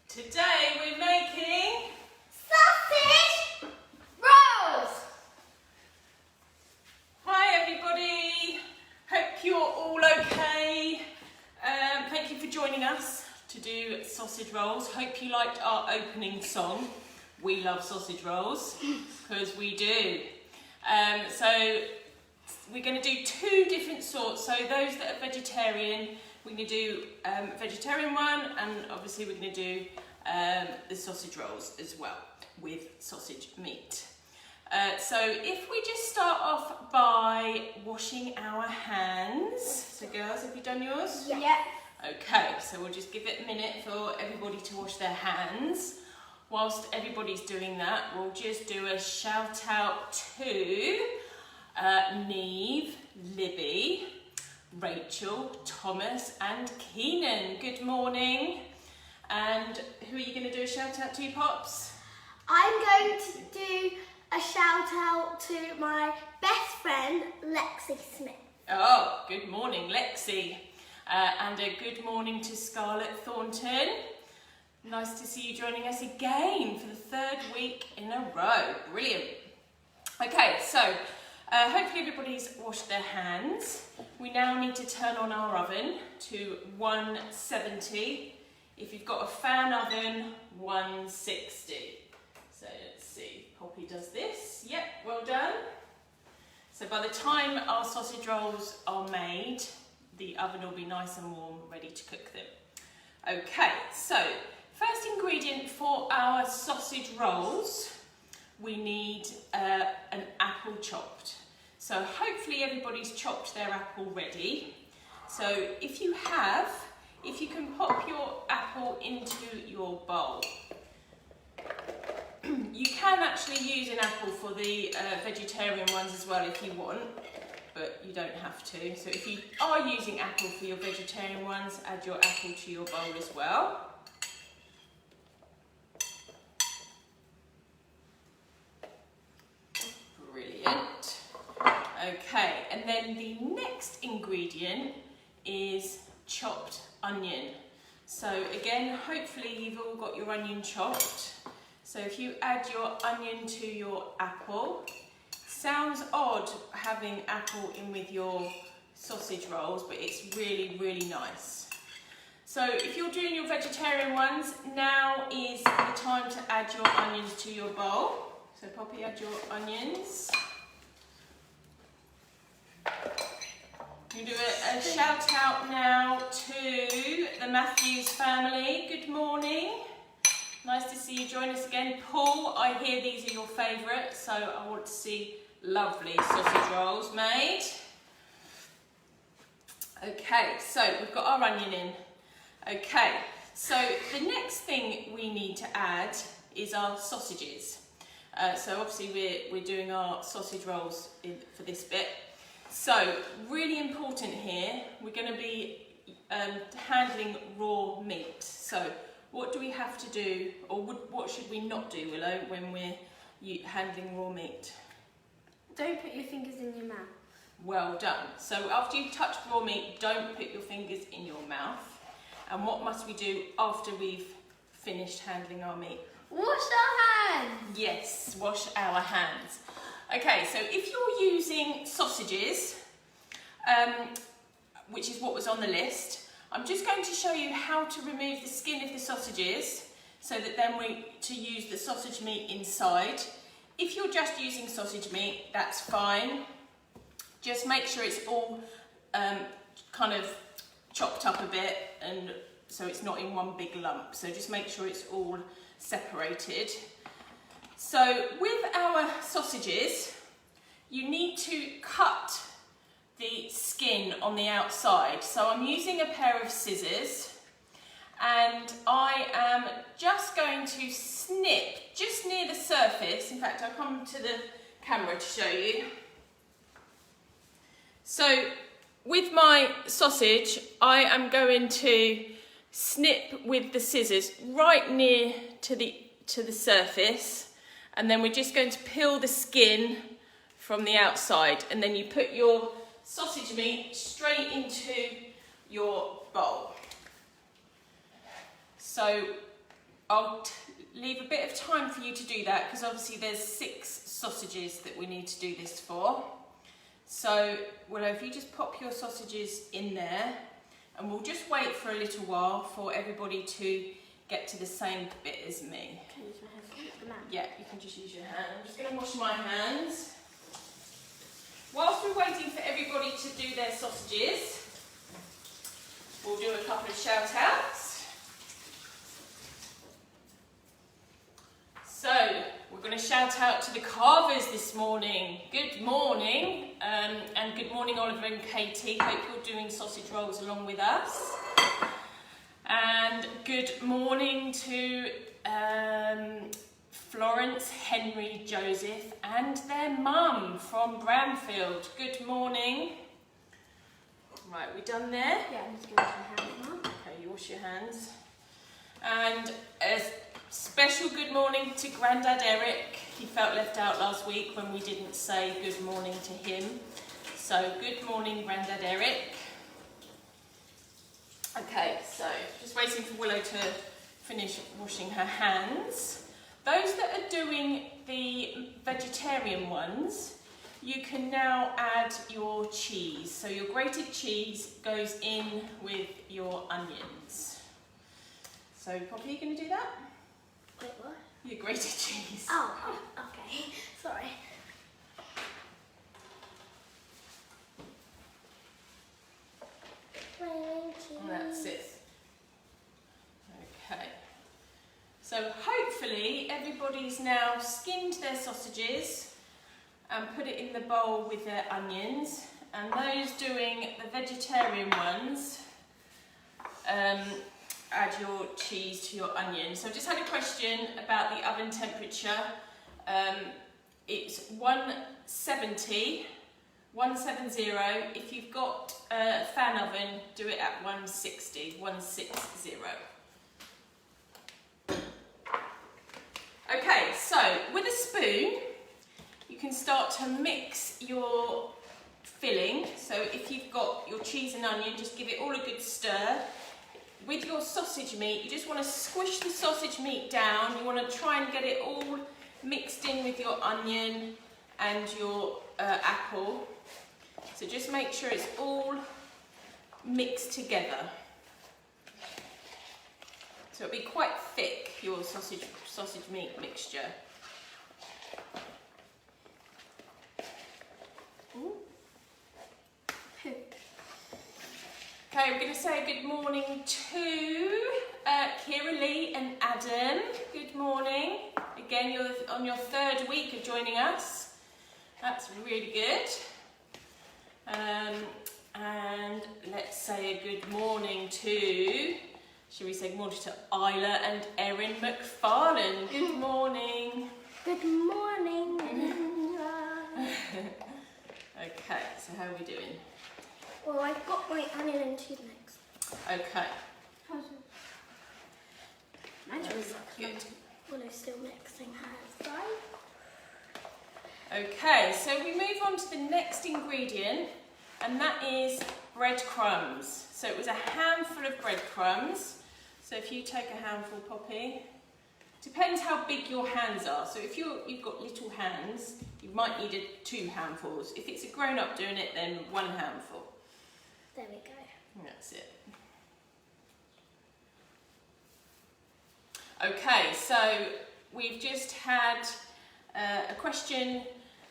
Today we're making sausage rolls. Hi everybody, hope you're all okay. Thank you for joining us to do sausage rolls. Hope you liked our opening song. We love sausage rolls, because we do. So we're going to do two different sorts. So those that are vegetarian, we're going to do a vegetarian one, and obviously we're going to do the sausage rolls as well with sausage meat. So if we just start off by washing our hands. So girls, have you done yours? Yeah. Okay, so we'll just give it a minute for everybody to wash their hands. Whilst everybody's doing that, we'll just do a shout out to Neve, Libby, Rachel, Thomas and Keenan. Good morning. And who are you going to do a shout out to, Pops? I'm going to do a shout out to my best friend, Lexi Smith. Oh, good morning, Lexi. And a good morning to Scarlett Thornton. Nice to see you joining us again for the third week in a row. Brilliant. Okay, so hopefully everybody's washed their hands. We now need to turn on our oven to 170. If you've got a fan oven, 160. So let's see, Poppy does this. Yep, well done. So by the time our sausage rolls are made, the oven will be nice and warm, ready to cook them. Okay, so first ingredient for our sausage rolls, we need an apple chopped. So hopefully everybody's chopped their apple ready. So if you can pop your apple into your bowl. You can actually use an apple for the vegetarian ones as well if you want, but you don't have to. So if you are using apple for your vegetarian ones, add your apple to your bowl as well. Brilliant. Okay, and then the next ingredient is chopped onion. So again, hopefully you've all got your onion chopped. So if you add your onion to your apple, sounds odd having apple in with your sausage rolls, but it's really, really nice. So if you're doing your vegetarian ones, now is the time to add your onions to your bowl. So Poppy, add your onions. You do a shout out now to the Matthews family. Good morning. Nice to see you join us again. Paul, I hear these are your favourites, so I want to see lovely sausage rolls made. Okay, so we've got our onion in. Okay, So the next thing we need to add is our sausages. So obviously we're doing our sausage rolls for this bit. So really important here, we're going to be handling raw meat. So what do we have to do, or what should we not do, Willow, when we're handling raw meat? Don't put your fingers in your mouth. Well done. So after you've touched raw meat, don't put your fingers in your mouth. And what must we do after we've finished handling our meat? Wash our hands. Yes, wash our hands. Okay, so if you're using sausages, which is what was on the list, I'm just going to show you how to remove the skin of the sausages so that then to use the sausage meat inside. If you're just using sausage meat, that's fine. Just make sure it's all kind of chopped up a bit, and so it's not in one big lump. So just make sure it's all separated. So with our sausages, you need to cut the skin on the outside. So I'm using a pair of scissors, and I am just going to snip just near the surface. In fact, I'll come to the camera to show you. So with my sausage, I am going to snip with the scissors right near to the surface, and then we're just going to peel the skin from the outside, and then you put your sausage meat straight into your bowl. So I'll leave a bit of time for you to do that, because obviously there's 6 sausages that we need to do this for. So Willow, if you just pop your sausages in there, and we'll just wait for a little while for everybody to get to the same bit as me. Can I use my hands to lift them out? Yeah, you can just use your hand. I'm just going to wash my hands. Whilst we're waiting for everybody to do their sausages, we'll do a couple of shout outs. So, we're going to shout out to the carvers this morning. Good morning, and good morning Oliver and Katie. Hope you're doing sausage rolls along with us. And good morning to Florence, Henry, Joseph and their mum from Bramfield. Good morning. Right, we done there? Yeah, I'm just going to wash my hands now. Okay, you wash your hands. And a special good morning to Grandad Eric. He felt left out last week when we didn't say good morning to him. So good morning, Grandad Eric. Okay, so just waiting for Willow to finish washing her hands. Those that are doing the vegetarian ones, you can now add your cheese. So your grated cheese goes in with your onions. So Poppy, you going to do that? Wait, what? Your grated cheese. Oh, okay. Sorry. And that's it. Okay. So hopefully everybody's now skinned their sausages and put it in the bowl with their onions. And those doing the vegetarian ones, add your cheese to your onions. So I just had a question about the oven temperature. It's 170. If you've got a fan oven, do it at 160. Okay, so with a spoon, you can start to mix your filling. So if you've got your cheese and onion, just give it all a good stir. With your sausage meat, you just want to squish the sausage meat down. You want to try and get it all mixed in with your onion and your apple. So just make sure it's all mixed together. So it'll be quite thick, your sausage meat mixture. Ooh. Okay, we're going to say good morning to Kira Lee and Adam. Good morning. Again, you're on your 3rd week of joining us. That's really good. And let's say a good morning to Shall we say good morning to Isla and Erin McFarlane? Good morning. Good morning. Okay, so how are we doing? Well, I've got my onion and cheese mix. Okay. Good. Well, I'm still mixing hers, right? Okay, so we move on to the next ingredient, and that is breadcrumbs. So it was a handful of breadcrumbs. So if you take a handful, Poppy, depends how big your hands are. So if you've got little hands, you might need 2 handfuls. If it's a grown-up doing it, then 1 handful. There we go. That's it. Okay, so we've just had a question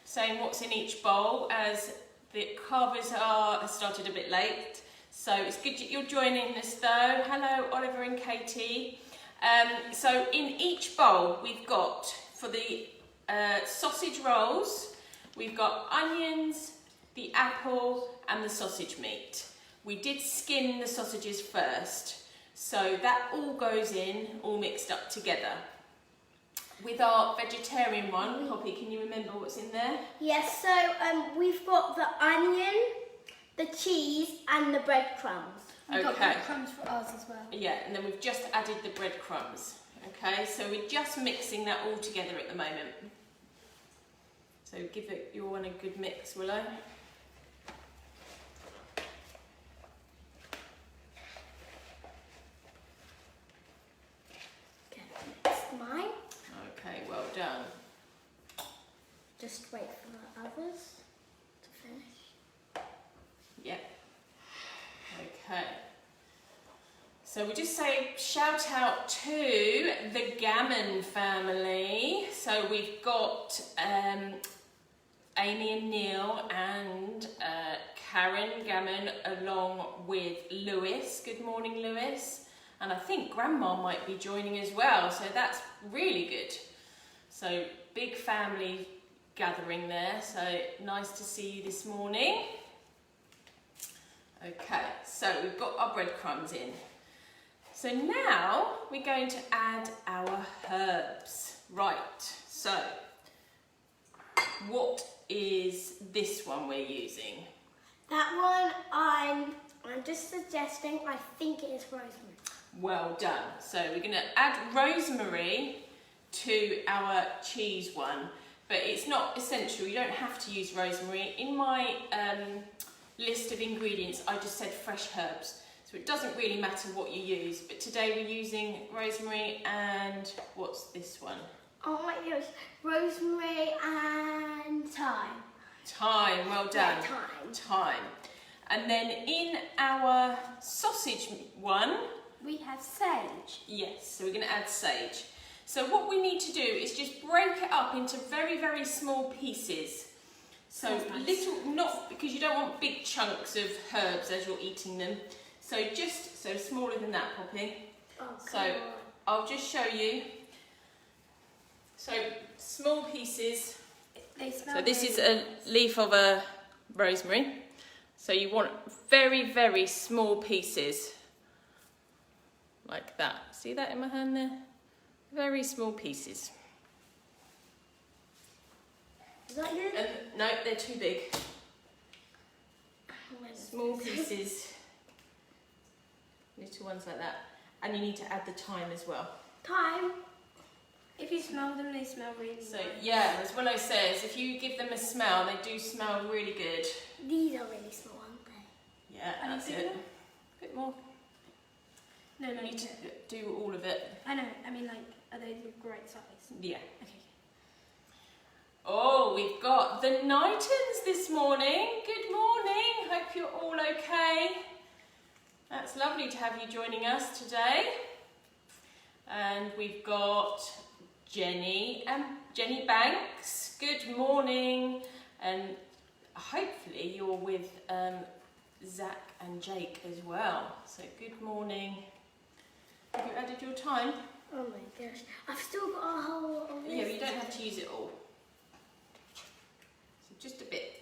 saying what's in each bowl, as the carvers have started a bit late. So it's good that you're joining us though. Hello, Oliver and Katie. So in each bowl we've got, for the sausage rolls, we've got onions, the apple and the sausage meat. We did skin the sausages first, so that all goes in, all mixed up together. With our vegetarian one, Poppy, can you remember what's in there? Yes, so we've got the onion, the cheese and the breadcrumbs. Okay. We've got breadcrumbs for ours as well. Yeah, and then we've just added the breadcrumbs. Okay, so we're just mixing that all together at the moment. So give it your one a good mix, will I? Okay, mix mine. Okay, well done. Just wait for the others to finish. Yep. Okay. So we just say shout out to the Gammon family. So we've got Amy and Neil and Karen Gammon along with Lewis. Good morning, Lewis. And I think Grandma might be joining as well, so that's really good. So big family gathering there, so nice to see you this morning. Okay, so we've got our breadcrumbs in. So now we're going to add our herbs. Right, so what is this one we're using? That one I'm just suggesting, I think it is rosemary. Well done. So we're going to add rosemary to our cheese one, but it's not essential. You don't have to use rosemary. In my list of ingredients, I just said fresh herbs. So it doesn't really matter what you use, but today we're using rosemary and what's this one? Oh my gosh, rosemary and thyme. Thyme, well done. Yeah, thyme. Thyme. And then in our sausage one, We have sage. yes, so we're going to add sage. So what we need to do is just break it up into very, very small pieces. So That's nice. little, not because you don't want big chunks of herbs as you're eating them. So just, so smaller than that, Poppy. Oh, So come on. I'll just show you. So small pieces. They smell So this is very a leaf of a rosemary. So you want very, very small pieces. Like that. See that in my hand there? Very small pieces. Is that good? And no, they're too big. Small pieces. Little ones like that. And you need to add the thyme as well. Thyme. If you smell them, they smell really So nice. yeah, as Willow says, if you give them a smell, they do smell really good. These are really small, aren't they? Yeah, And that's you it. do A bit more. No, You need to do all of it. I know. I mean, like, are they the great size? Yeah. Okay. Oh, we've got the Knightons this morning. Good morning. Hope you're all okay. That's lovely to have you joining us today. And we've got Jenny Banks. Good morning. And hopefully you're with Zach and Jake as well. So good morning. Have you added your thyme? Oh my gosh. I've still got a whole lot of this. Yeah, but you don't have to use it all. So just a bit.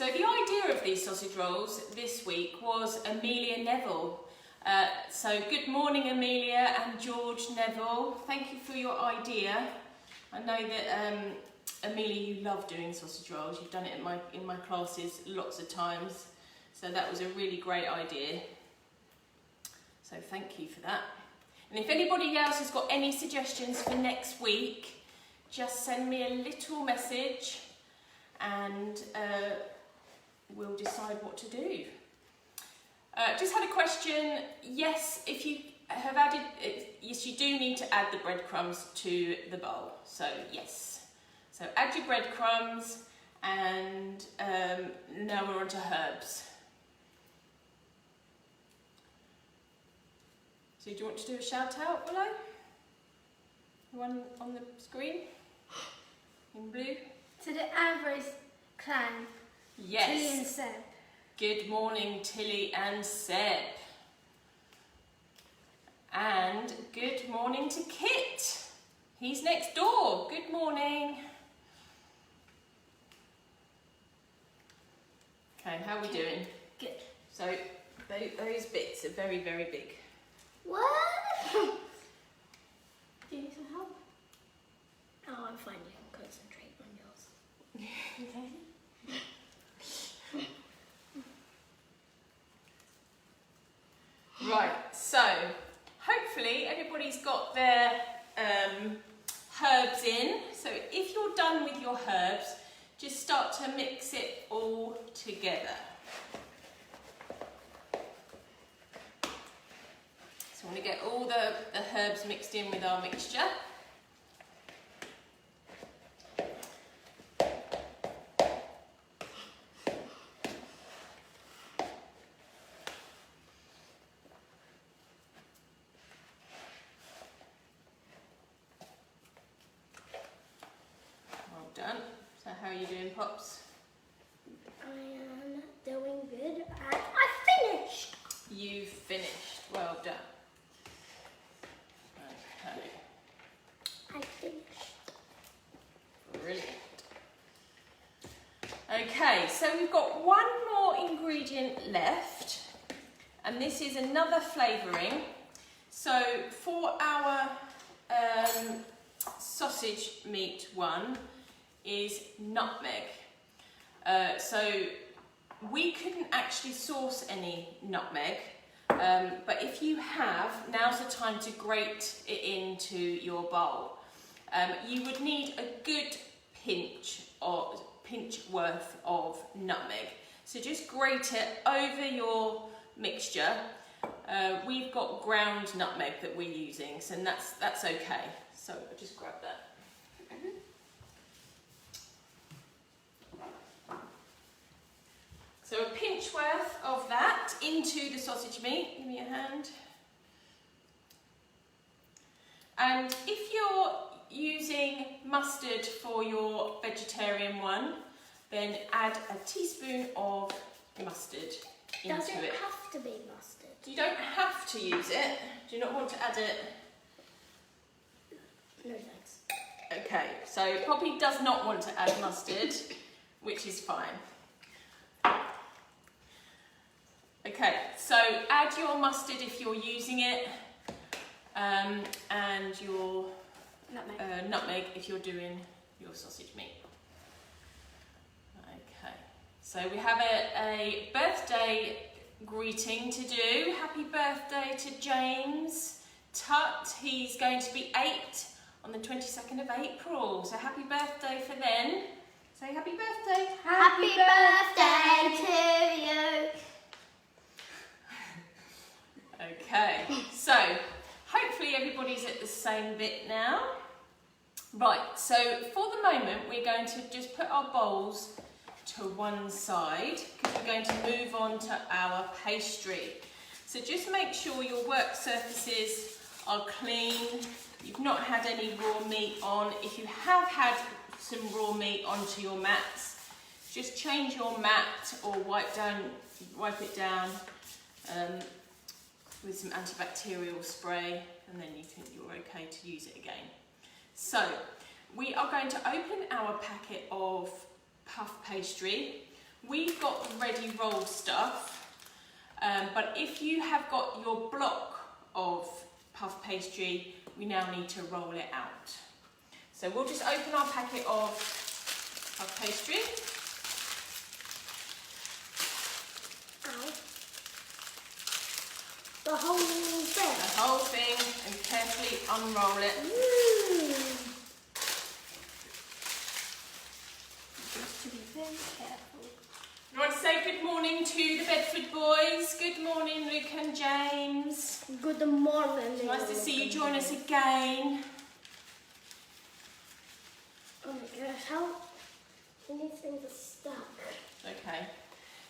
So the idea of these sausage rolls this week was Amelia Neville. So good morning Amelia and George Neville. Thank you for your idea. I know that Amelia, you love doing sausage rolls. You've done it in my classes lots of times. So that was a really great idea. So thank you for that. And if anybody else has got any suggestions for next week, just send me a little message and we'll decide what to do. Just had a question. Yes, if you have added, yes, you do need to add the breadcrumbs to the bowl. So yes, so add your breadcrumbs, and now we're on to herbs. So do you want to do a shout out, Willow? The one on the screen in blue? To the Ambrose clan, Yes. Tilly and Seb. Good morning, Tilly and Seb. And good morning to Kit. He's next door. Good morning. Okay, how are we doing? Good. So those bits are very, very big. What? Do you need some help? Oh, I'm fine. You can concentrate on yours. Right, so hopefully everybody's got their herbs in. So if you're done with your herbs, just start to mix it all together. So I want to get all the herbs mixed in with our mixture. Done. So how are you doing, Pops? I am doing good, and I finished. You've finished. Well done. Okay. I finished. Brilliant. Okay, so we've got one more ingredient left, and this is another flavouring. So for our sausage meat one is nutmeg. So we couldn't actually source any nutmeg, but if you have, now's the time to grate it into your bowl. You would need a good pinch worth of nutmeg. So just grate it over your mixture. We've got ground nutmeg that we're using, so that's okay. So I'll just grab that. So a pinch worth of that into the sausage meat. Give me a hand. And if you're using mustard for your vegetarian one, then add a teaspoon of mustard into Does it it. have to be mustard? You don't have to use it. Do you not want to add it? No thanks. Okay, so Poppy does not want to add mustard, which is fine. Okay, so add your mustard if you're using it, and your nutmeg if you're doing your sausage meat. Okay, so we have a birthday greeting to do. Happy birthday to James Tutt. He's going to be 8 on the 22nd of April. So happy birthday for then. Say happy birthday. Happy birthday to you. Okay, so hopefully everybody's at the same bit now. Right, so for the moment we're going to just put our bowls to one side because we're going to move on to our pastry. So just make sure your work surfaces are clean. You've not had any raw meat on. If you have had some raw meat onto your mats, just change your mat or wipe it down with some antibacterial spray, and then you're okay to use it again. So we are going to open our packet of puff pastry. we've got the ready rolled stuff, but if you have got your block of puff pastry, we now need to roll it out. So we'll just open our packet of puff pastry. Ow. The whole thing? The whole thing, and carefully unroll it. Just to be very careful. You want to say good morning to the Bedford boys? Good morning, Luke and James. Good morning. Nice to see you join us again. Oh my gosh, how these things are stuck. Okay.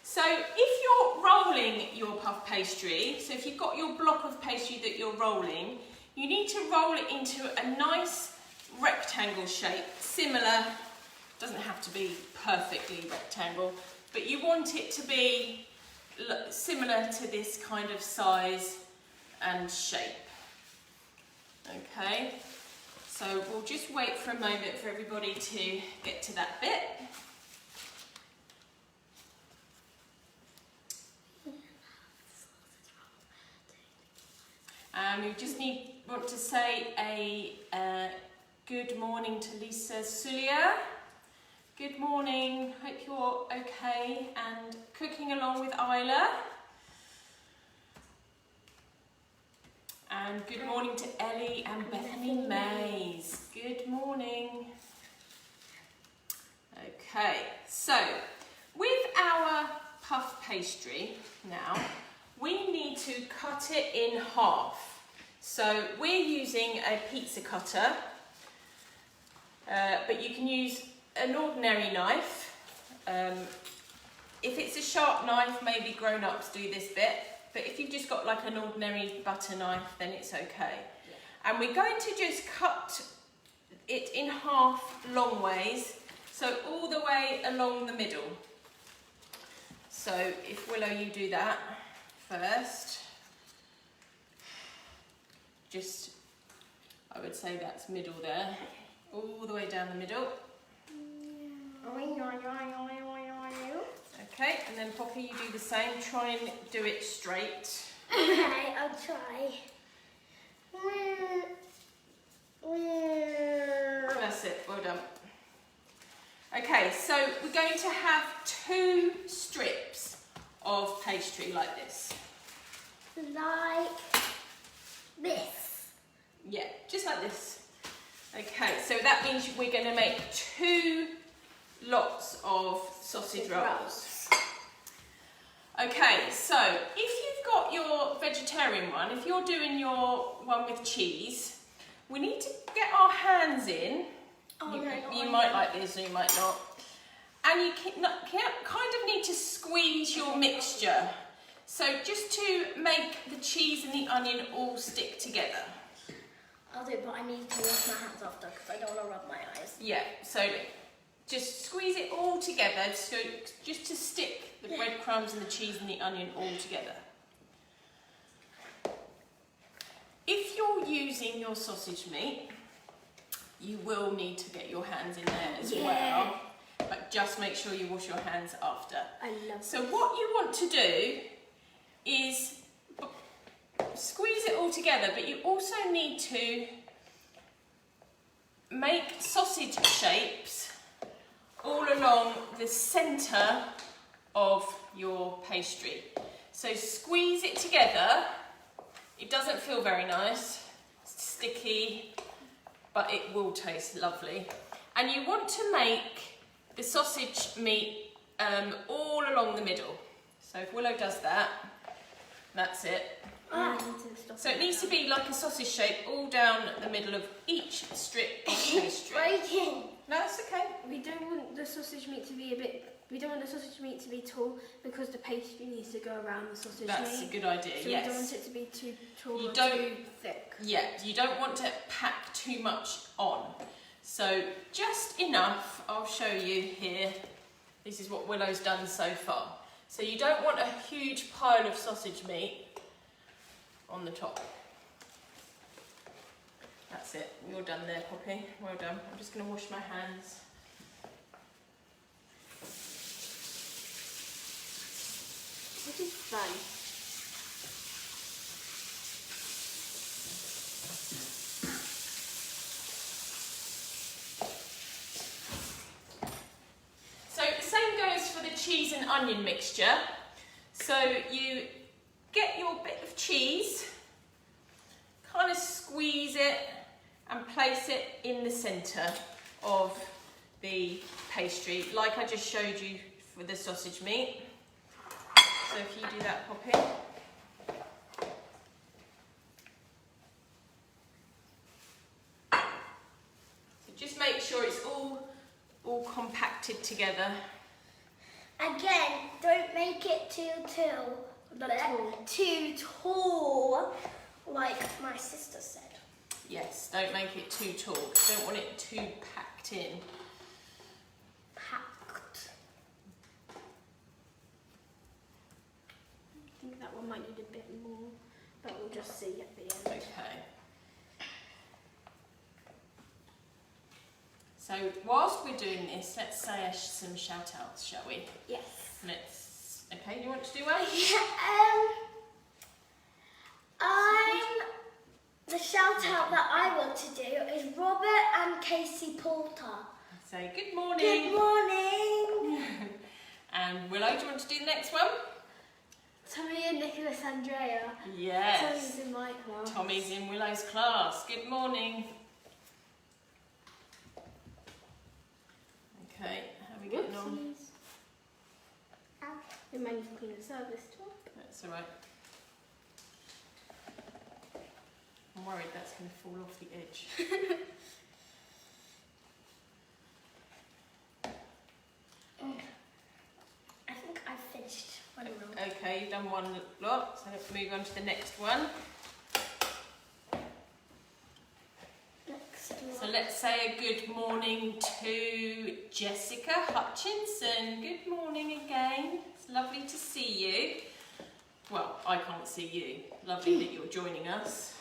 So if you're rolling your puff pastry, so if you've got your block of pastry that you're rolling, you need to roll it into a nice rectangle shape, similar, doesn't have to be perfectly rectangle, but you want it to be similar to this kind of size and shape. Okay, so we'll just wait for a moment for everybody to get to that bit. And we just want to say a good morning to Lisa Sulia. Good morning, hope you're okay and cooking along with Isla. And good morning to Ellie and Bethany Mays. Good morning. Okay, so with our puff pastry now, we need to cut it in half. So we're using a pizza cutter, but you can use an ordinary knife. If it's a sharp knife, maybe grown-ups do this bit, but if you've just got like an ordinary butter knife, then it's okay. And we're going to just cut it in half long ways, so all the way along the middle. So if Willow, you do that first. Just, I would say that's middle there, all the way down the middle. Okay, and then Poppy, you do the same. Try and do it straight. Okay, I'll try. That's it, well done. Okay, so we're going to have 2 strips of pastry like this. Like this. Yeah, just like this. Okay, so that means we're going to make 2 lots of sausage rolls. Okay, so if you've got your vegetarian one, if you're doing your one with cheese, we need to get our hands in. You might like this or you might not. And you kind of need to squeeze your mixture. So just to make the cheese and the onion all stick together. I'll do it, but I need to wash my hands after because I don't want to rub my eyes. Yeah, so just squeeze it all together, so just to stick the breadcrumbs and the cheese and the onion all together. If you're using your sausage meat, you will need to get your hands in there as well, but just make sure you wash your hands after. I love So what you want to do is squeeze it all together, but you also need to make sausage shapes all along the centre of your pastry. So squeeze it together. It doesn't feel very nice, it's sticky, but it will taste lovely. And you want to make the sausage meat all along the middle. So if Willow does that, that's it. So it needs to be like a sausage shape all down the middle of each strip of pastry. breaking. No, it's okay. We don't want the sausage meat to be we don't want the sausage meat to be tall because the pastry needs to go around the sausage That's meat. a good idea, So yes. we don't want it to be too tall You or don't- too thick. Yeah, you don't want to pack too much on. So just enough, I'll show you here. This is what Willow's done so far. So you don't want a huge pile of sausage meat on the top. That's it, you're done there, Poppy. Well done. I'm just going to wash my hands. fun. So the same goes for the cheese and onion mixture. So you get your bit of cheese, kind of squeeze it and place it in the centre of the pastry, like I just showed you for the sausage meat. So if you do that, Poppy. So just make sure it's all compacted together. Again, don't make it too tall, like my sister said. Yes, don't make it too tall. Don't want it too packed in. Packed. I think that one might need a bit more, but we'll just see at the end. Okay. So whilst we're doing this, let's say some shout outs, shall we? Yes. Okay, you want to do one? The shout out that I want to do is Robert and Casey Porter. Say good morning. Good morning. And Willow, do you want to do the next one? Tommy and Nicholas Andrea. Yes. Tommy's in my class. Tommy's in Willow's class. Good morning. Okay, how are we getting on? Whoopsies. We might need to clean the service top. That's alright. I'm worried that's going to fall off the edge. I think I've finished one roll. Okay, you've done one lot, so let's move on to the next one. So let's say a good morning to Jessica Hutchinson. Good morning again. It's lovely to see you. Well, I can't see you. Lovely that you're joining us.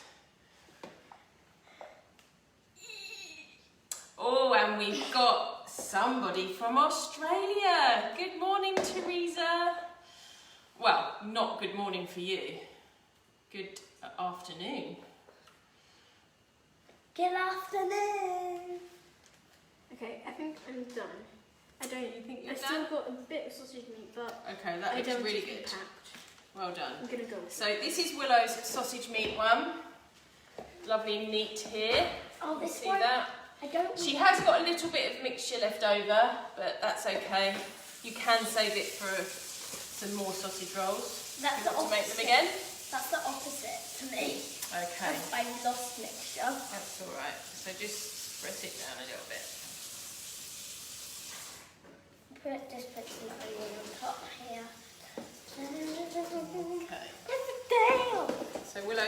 Oh, and we've got somebody from Australia. Good morning, Teresa. Well, not good morning for you. Good afternoon. Good afternoon. Okay, I think I'm done. I don't. You think you're I've still done? got a bit of sausage meat, but Okay, that I looks don't really want it to be good. packed. Well done. I'm gonna go with So this is Willow's sausage meat one. Lovely and neat here. Oh, You this see one. that? I don't. She has got a little bit of mixture left over, but that's okay. You can save it for some more sausage rolls. That's Do you the want to make them opposite. again? That's the opposite to me. Okay, I lost mixture. that's all right. So just press it down a little bit. Just put some onion on top here. Okay. Damn. So Willow,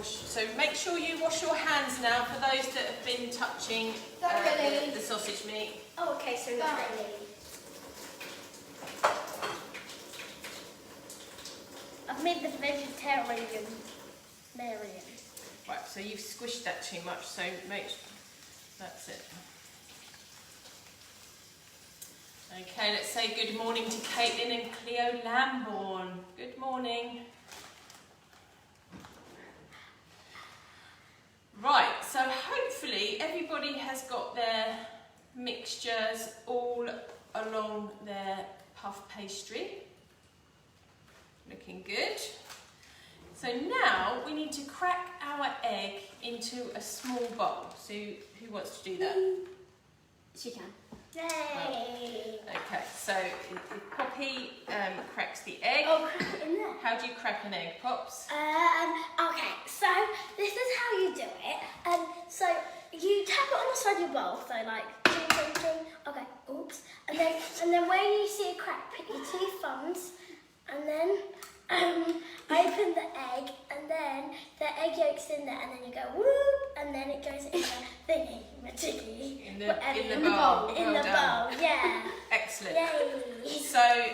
so make sure you wash your hands now for those that have been touching Thoroughly. the sausage meat. Oh, okay, so thoroughly. I've made the vegetarian. Right, so you've squished that too much, so that's it. Okay, let's say good morning to Caitlin and Cleo Lambourne. Good morning. Right, so hopefully everybody has got their mixtures all along their puff pastry. Looking good. So now we need to crack our egg into a small bowl. So who wants to do that? She can. Yay! Okay, so if Poppy cracks the egg. Oh, crack it in there. How do you crack an egg, Pops? Okay, so this is how you do it. So you tap it on the side of your bowl, so like ching, ching, ching. Okay, oops. And then where you see a crack, put your two thumbs, and then open the egg, and then the egg yolk's in there, and then you go whoop, and then it goes in the thingy, majiggy. In the bowl. bowl. In the bowl, yeah. Excellent. Yay. So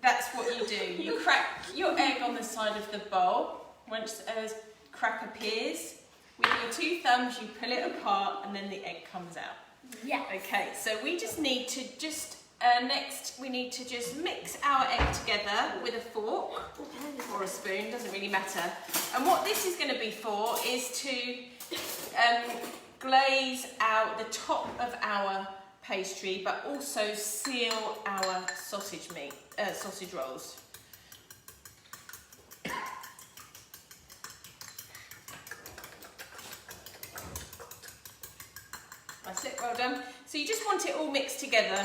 that's what you do. You crack your egg on the side of the bowl. Once a crack appears, with your two thumbs you pull it apart and then the egg comes out. Yeah. Okay, so we just need to Next, we need to just mix our egg together with a fork or a spoon, doesn't really matter. And what this is going to be for is to glaze out the top of our pastry, but also seal our sausage rolls. That's it, well done. So you just want it all mixed together.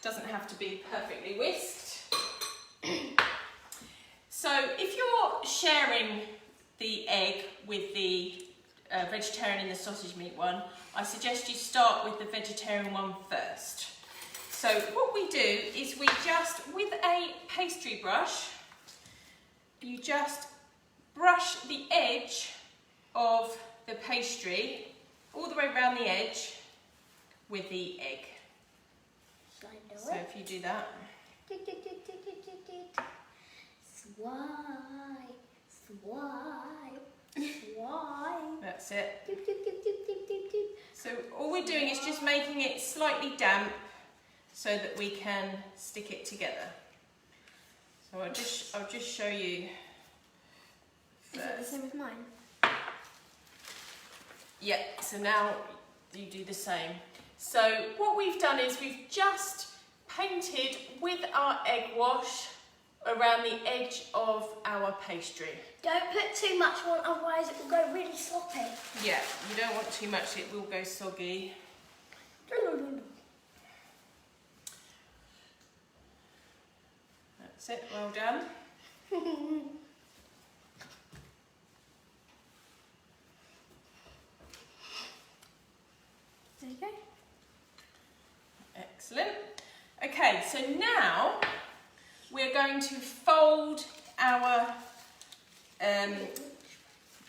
Doesn't have to be perfectly whisked. So if you're sharing the egg with the vegetarian and the sausage meat one, I suggest you start with the vegetarian one first. So what we do is we just, with a pastry brush, you just brush the edge of the pastry all the way around the edge with the egg. Shall I do So it? if you do that. Swipe, swipe, swipe. That's it. Doop, doop, doop, doop, doop, doop, doop. So all we're doing is just making it slightly damp so that we can stick it together. So I'll just show you Is it the first. same as mine? Yeah, so now you do the same. So what we've done is we've just painted with our egg wash around the edge of our pastry. Don't put too much on, otherwise it will go really sloppy. Yeah, you don't want too much, it will go soggy. That's it, well done. There you go. Excellent. Okay, so now we're going to fold our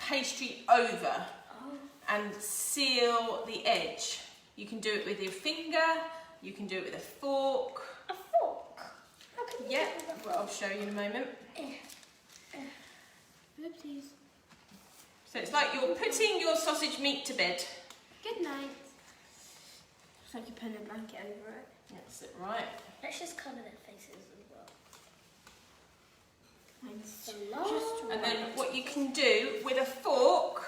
pastry over and seal the edge. You can do it with your finger, you can do it with a fork. A fork? How can you Yeah, do it with a well, I'll show you in a moment. Oopsies. So it's like you're putting your sausage meat to bed. Good night. It's like you're putting a blanket over it. That's it, right. Let's just cover their faces as well. Mine's Salon. just And then what you can do with a fork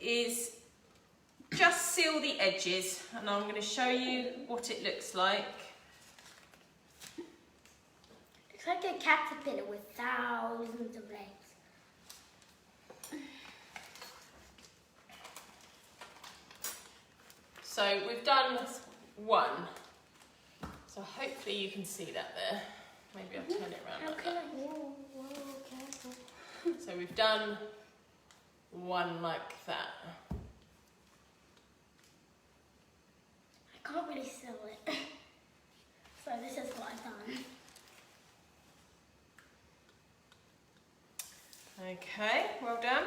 is just seal the edges, and I'm going to show you what it looks like. It's like a caterpillar with thousands of legs. So we've done one. So hopefully you can see that there. Maybe I'll turn it around How like can that. I? Whoa, whoa, careful. So we've done one like that. I can't really seal it. So this is what I've done. Okay, well done.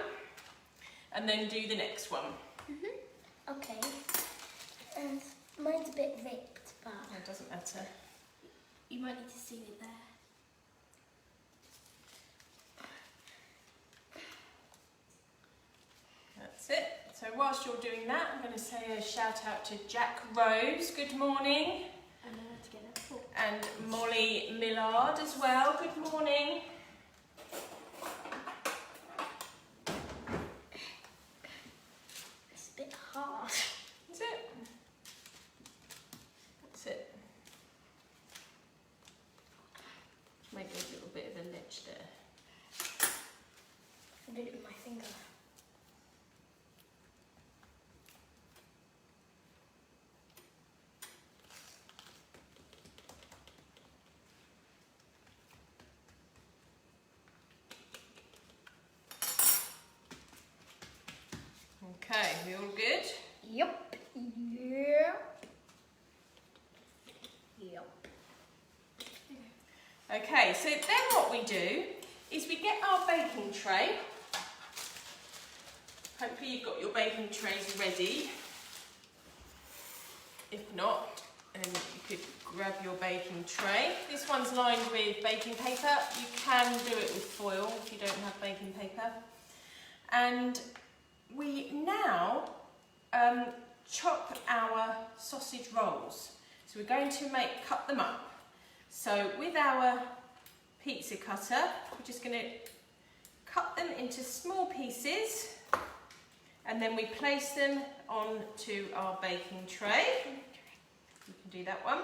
And then do the next one. Okay. And mine's a bit ripped, but It doesn't matter. You might need to seal it there. That's it. So whilst you're doing that, I'm going to say a shout out to Jack Rose, good morning. And then I have to get that fork. And Molly Millard as well, good morning. it's a bit hard. That's it. That's it. Maybe a little bit of a ledge there. I did it with my finger. Okay, we all good? Yup. Yep. Yup. Okay, so then what we do is we get our baking tray. Hopefully you've got your baking trays ready. If not, then you could grab your baking tray. This one's lined with baking paper. You can do it with foil if you don't have baking paper. And we now chop our sausage rolls. So we're going to cut them up. So with our pizza cutter, we're just going to cut them into small pieces, and then we place them onto our baking tray. You can do that one.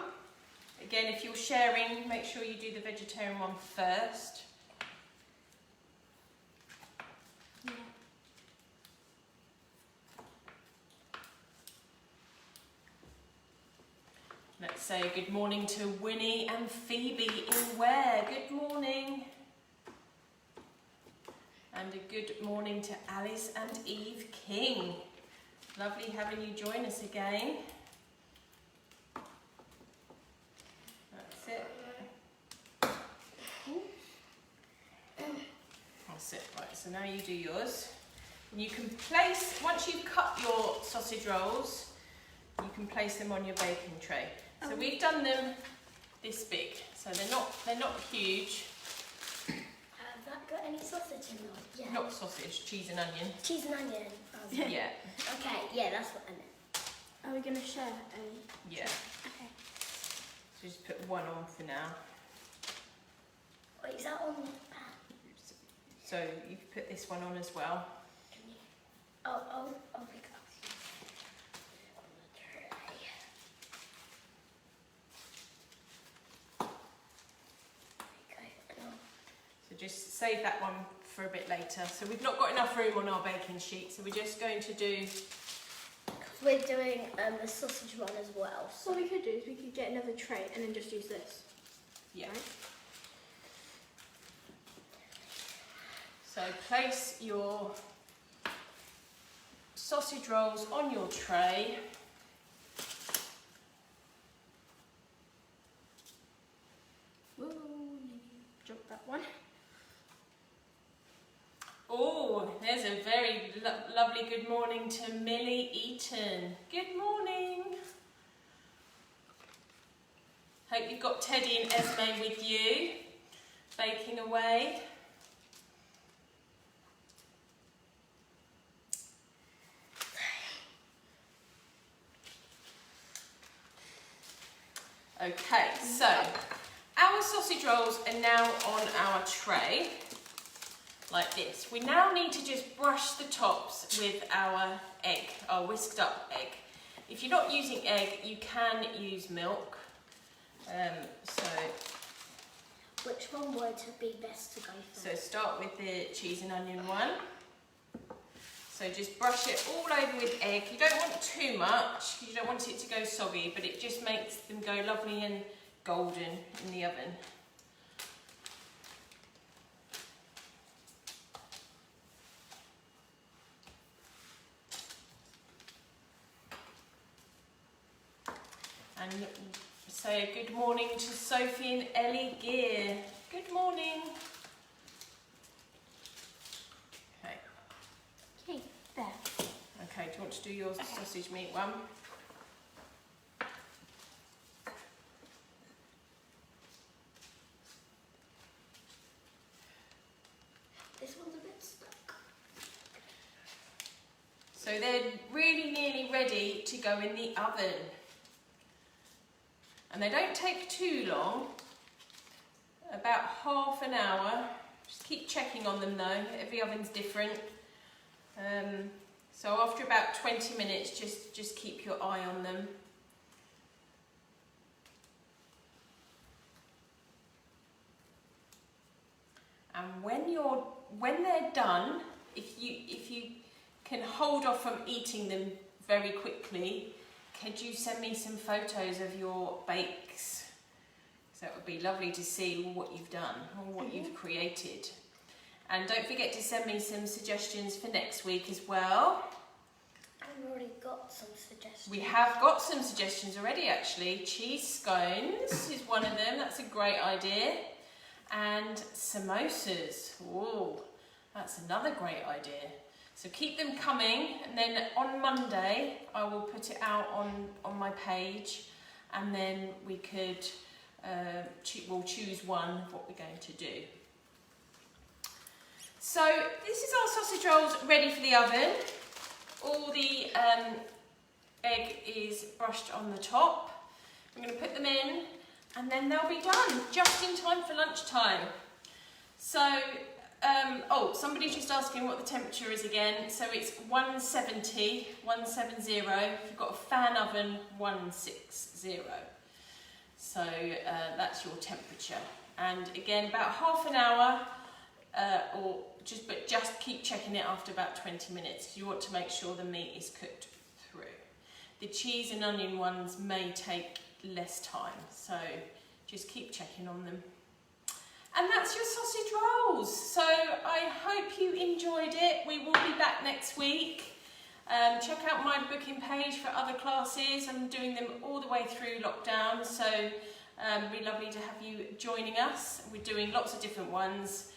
Again, if you're sharing, make sure you do the vegetarian one first. Let's say good morning to Winnie and Phoebe in Ware. Good morning. And a good morning to Alice and Eve King. Lovely having you join us again. That's it. That's it. Right, so now you do yours. And you can place, once you've cut your sausage rolls, you can place them on your baking tray. So we've done them this big, so they're not huge. Have that got any sausage in them? Yeah. Not sausage, cheese and onion. Cheese and onion. Yeah. Okay, yeah, that's what I meant. Are we going to share any? Yeah. Okay. So just put one on for now. Wait, is that on the pan? So you can put this one on as well. Oh my God. So just save that one for a bit later. So we've not got enough room on our baking sheet, so we're just going to do... We're doing the sausage one as well. So what we could do is we could get another tray and then just use this. Yeah. Right? So place your sausage rolls on your tray. Whoa, drop that one. Oh, there's a very lovely good morning to Millie Eaton. Good morning. Hope you've got Teddy and Esme with you, baking away. Okay, so our sausage rolls are now on our tray, like this. We now need to just brush the tops with our egg, our whisked up egg. If you're not using egg, you can use milk. Which one would be best to go for? So start with the cheese and onion one. So just brush it all over with egg. You don't want too much, you don't want it to go soggy, but it just makes them go lovely and golden in the oven. And say a good morning to Sophie and Ellie Gear. Good morning. Okay. Okay, there. Okay, do you want to do your sausage meat one? This one's a bit stuck. So they're really nearly ready to go in the oven. And they don't take too long, about half an hour. Just keep checking on them though, every oven's different. So after about 20 minutes, just keep your eye on them. And when they're done, if you can hold off from eating them very quickly, could you send me some photos of your bakes? So it would be lovely to see what you've done or what you've created. And don't forget to send me some suggestions for next week as well. I've already got some suggestions. We have got some suggestions already actually. Cheese scones is one of them, that's a great idea. And samosas, oh, that's another great idea. So keep them coming, and then on Monday I will put it out on my page, and then we could we'll choose one of what we're going to do. So this is our sausage rolls ready for the oven. All the egg is brushed on the top. I'm going to put them in and then they'll be done just in time for lunchtime. So, oh, somebody's just asking what the temperature is again. So it's 170. If you've got a fan oven, 160. So that's your temperature. And again, about half an hour, but just keep checking it after about 20 minutes. You want to make sure the meat is cooked through. The cheese and onion ones may take less time, so just keep checking on them. And that's your sausage rolls. So I hope you enjoyed it. We will be back next week. Check out my booking page for other classes. I'm doing them all the way through lockdown, so it'd be lovely to have you joining us. We're doing lots of different ones.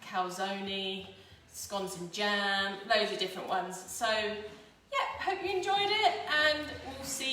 Calzone, scones and jam, loads of different ones. So yeah, hope you enjoyed it and we'll see